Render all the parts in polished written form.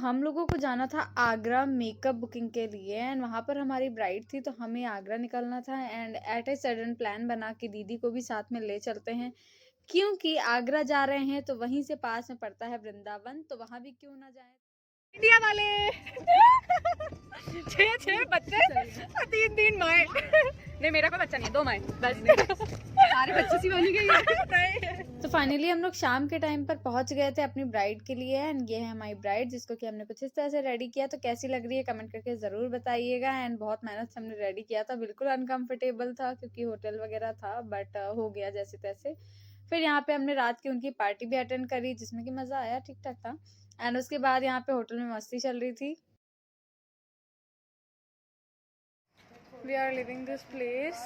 हम लोगों को जाना था आगरा मेकअप बुकिंग के लिए एंड वहाँ पर हमारी ब्राइड थी, तो हमें आगरा निकलना था and at a sudden plan बना कि दीदी को भी साथ में ले चलते हैं, क्योंकि आगरा जा रहे हैं तो वहीं से पास में पड़ता है वृंदावन, तो वहाँ भी क्यों ना जाए। इंडिया वाले 6 बच्चे 3 माए। नहीं, मेरा कोई बच्चा नहीं है, 2 माए बस। सारे बच्चे सी बन गई। तो फाइनली हम लोग शाम के टाइम पर पहुंच गए थे अपनी ब्राइड के लिए एंड ये है हमारी ब्राइड, जिसको कि हमने कुछ इस तरह से रेडी किया। तो कैसी लग रही है कमेंट करके ज़रूर बताइएगा। एंड बहुत मेहनत से हमने रेडी किया था, बिल्कुल अनकंफर्टेबल था क्योंकि होटल वगैरह था, बट हो गया जैसे तैसे। फिर यहाँ पे हमने रात की उनकी पार्टी भी अटेंड करी, जिसमें कि मज़ा आया, ठीक ठाक था। एंड उसके बाद यहाँ पे होटल में मस्ती चल रही थी। We are leaving this place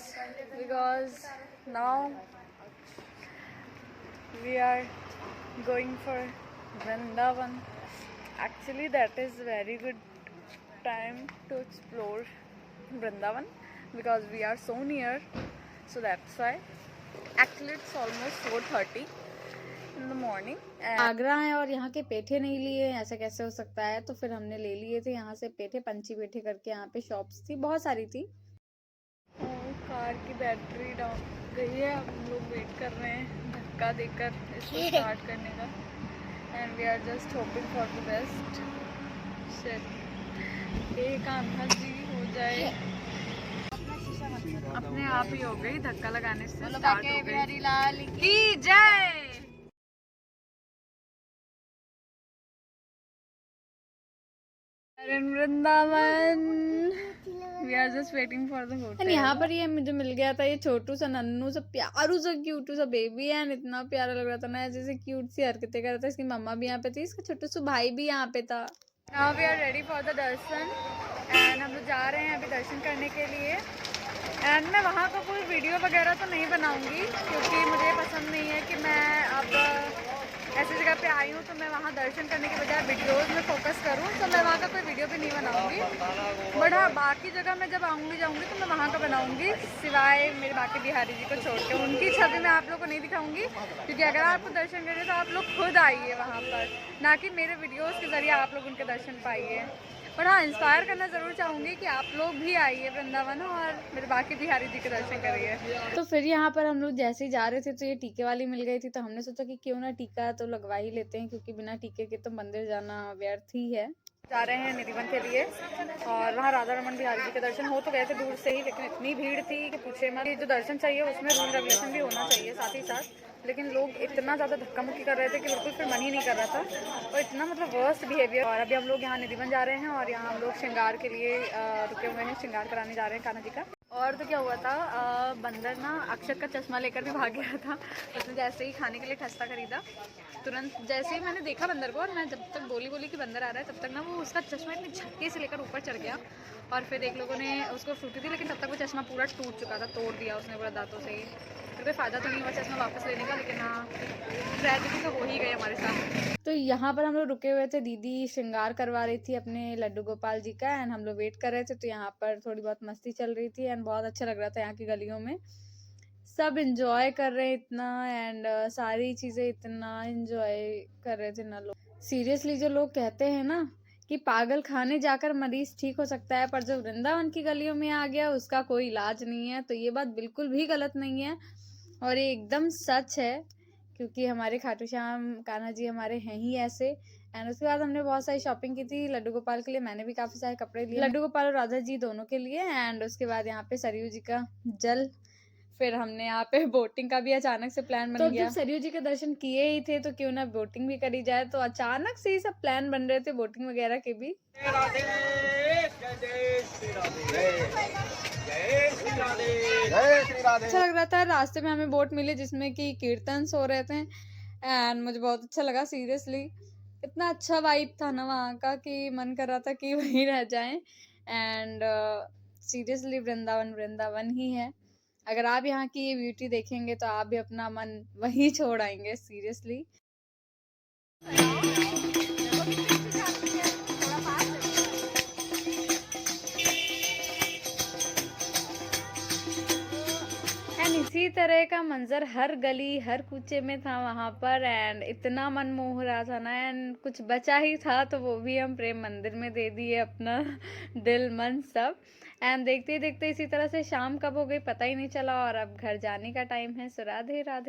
because now we are going for Vrindavan. Actually, that is very good time to explore Vrindavan because we are so near. So that's why. Actually, it's almost 4:30 in the morning. Agra है और यहाँ के पेठे नहीं लिए, ऐसा कैसे हो सकता है। तो फिर हमने ले लिए थे यहाँ से पेठे, पंची पेठे करके। यहाँ पे शॉप्स थी, बहुत सारी थी। कार की बैटरी डाउन गई है, हम लोग वेट कर रहे हैं धक्का देकर इसको स्टार्ट करने का। And we are just hoping for the best. एक आंधा जी हो जाए, अपने आप ही हो गई, धक्का लगाने से स्टार्ट हो गई। की जय। Vrindavan, we are just waiting for the hotel. यहाँ पर ये मुझे मिल गया था ये छोटू सा नन्नू सा प्यारू सा क्यूटू सा बेबी है, इतना प्यारा लग रहा था ना, जैसे क्यूट सी हरकतें कर रहा था। इसकी मम्मा भी यहाँ पे थी, इसका छोटू सा भाई भी यहाँ पे था। Now we are ready for the darshan and हम लोग जा रहे हैं अभी दर्शन करने के लिए। एंड मैं वहाँ का कोई वीडियो वगैरह तो नहीं बनाऊंगी क्योंकि मुझे पसंद नहीं है कि मैं अब ऐसी जगह पे आई हूँ तो मैं वहाँ दर्शन करने के बजाय वीडियोस में फोकस करूँ, तो मैं वहाँ का कोई वीडियो भी नहीं बनाऊंगी। बट हाँ, बाकी जगह मैं जब जाऊँगी तो मैं वहाँ का बनाऊंगी, सिवाय मेरे बाकी बिहारी जी को छोड़ के। उनकी छवि मैं आप लोग को नहीं दिखाऊंगी क्योंकि अगर आपको दर्शन करें तो आप लोग खुद आइए वहाँ पर, ना कि मेरे वीडियोज़ के ज़रिए आप लोग उनके दर्शन पाइए। पर हाँ, इंस्पायर करना ज़रूर चाहूँगी कि आप लोग भी आइए वृंदावन और मेरे बाकी बिहारी जी के दर्शन करिए। तो फिर यहाँ पर हम लोग जैसे ही जा रहे थे तो ये टीके वाली मिल गई थी, तो हमने सोचा कि क्यों ना टीका तो लगवा ही लेते हैं, क्योंकि बिना टीके के तो मंदिर जाना व्यर्थ ही है। जा रहे हैं निधिवन के लिए और वहाँ राधा रमन बिहारी जी के दर्शन हो तो गए थे दूर से ही, लेकिन इतनी भीड़ थी कि पूछे मत। जो दर्शन चाहिए उसमें रूल रेगुलेशन भी होना चाहिए साथ ही साथ, लेकिन लोग इतना ज़्यादा धक्का मुक्की कर रहे थे कि बिल्कुल फिर मन ही नहीं कर रहा था, और इतना मतलब वर्स्ट बिहेवियर। और अभी हम लोग यहाँ निधिवन जा रहे हैं और यहाँ हम लोग श्रृंगार के लिए रुके हुए हैं, श्रृंगार कराने जा रहे हैं कान्हा जी का। और तो क्या हुआ था, बंदर ना अक्षत का चश्मा लेकर भी भाग गया था। उसने जैसे ही खाने के लिए खस्ता खरीदा, तुरंत जैसे ही मैंने देखा बंदर को, और मैं जब तक बोली कि बंदर आ रहा है तब तक ना वो उसका चश्मा इतने झटके से लेकर ऊपर चढ़ गया। और फिर एक लोगों ने उसको फ्रूटी दी, लेकिन तब तक वो चश्मा पूरा टूट चुका था, तोड़ दिया उसने पूरा दांतों से ही। फिर कोई फ़ायदा तो नहीं हुआ चश्मा वापस लेने का, लेकिन हाँ, ट्रेजेडी तो हो ही गई हमारे साथ। तो यहाँ पर हम लोग रुके हुए थे, दीदी श्रृंगार करवा रही थी अपने लड्डू गोपाल जी का एंड हम लोग वेट कर रहे थे। तो यहाँ पर थोड़ी बहुत मस्ती चल रही थी एंड बहुत अच्छा लग रहा था। यहाँ की गलियों में सब इंजॉय कर रहे हैं इतना, एंड सारी चीज़ें इतना इंजॉय कर रहे थे ना लोग। सीरियसली जो लोग कहते हैं ना कि पागल खाने जाकर मरीज ठीक हो सकता है, पर जो वृंदावन की गलियों में आ गया उसका कोई इलाज नहीं है, तो ये बात बिल्कुल भी गलत नहीं है और ये एकदम सच है, क्योंकि हमारे खाटू श्याम कान्हा जी हमारे हैं ही ऐसे। एंड उसके बाद हमने बहुत सारी शॉपिंग की थी लड्डू गोपाल के लिए, मैंने भी काफ़ी सारे कपड़े लिए लड्डू गोपाल और राधा जी दोनों के लिए। एंड उसके बाद यहाँ पे सरयू जी का जल, फिर हमने यहाँ पे बोटिंग का भी अचानक से प्लान बन गया। जब सरयू जी के दर्शन किए ही थे तो क्यों ना बोटिंग भी करी जाए, तो अचानक से ही सब प्लान बन रहे थे बोटिंग वगैरह के भी। अच्छा लग रहा था, रास्ते में हमें बोट मिली जिसमें कि कीर्तन हो रहे थे एंड मुझे बहुत अच्छा लगा। सीरियसली इतना अच्छा वाइब था ना वहाँ का कि मन कर रहा था कि वहीं रह जाएं। एंड सीरियसली वृंदावन वृंदावन ही है। अगर आप यहाँ की ये ब्यूटी देखेंगे तो आप भी अपना मन वहीं छोड़ आएंगे सीरियसली। एंड इसी इसी तरह का मंजर हर गली हर कूचे में था वहां पर, एंड इतना मन मोह रहा था ना, एंड कुछ बचा ही था तो वो भी हम प्रेम मंदिर में दे दिए अपना दिल मन सब। एंड देखते देखते इसी तरह से शाम कब हो गई पता ही नहीं चला, और अब घर जाने का टाइम है। सो राधे राधे।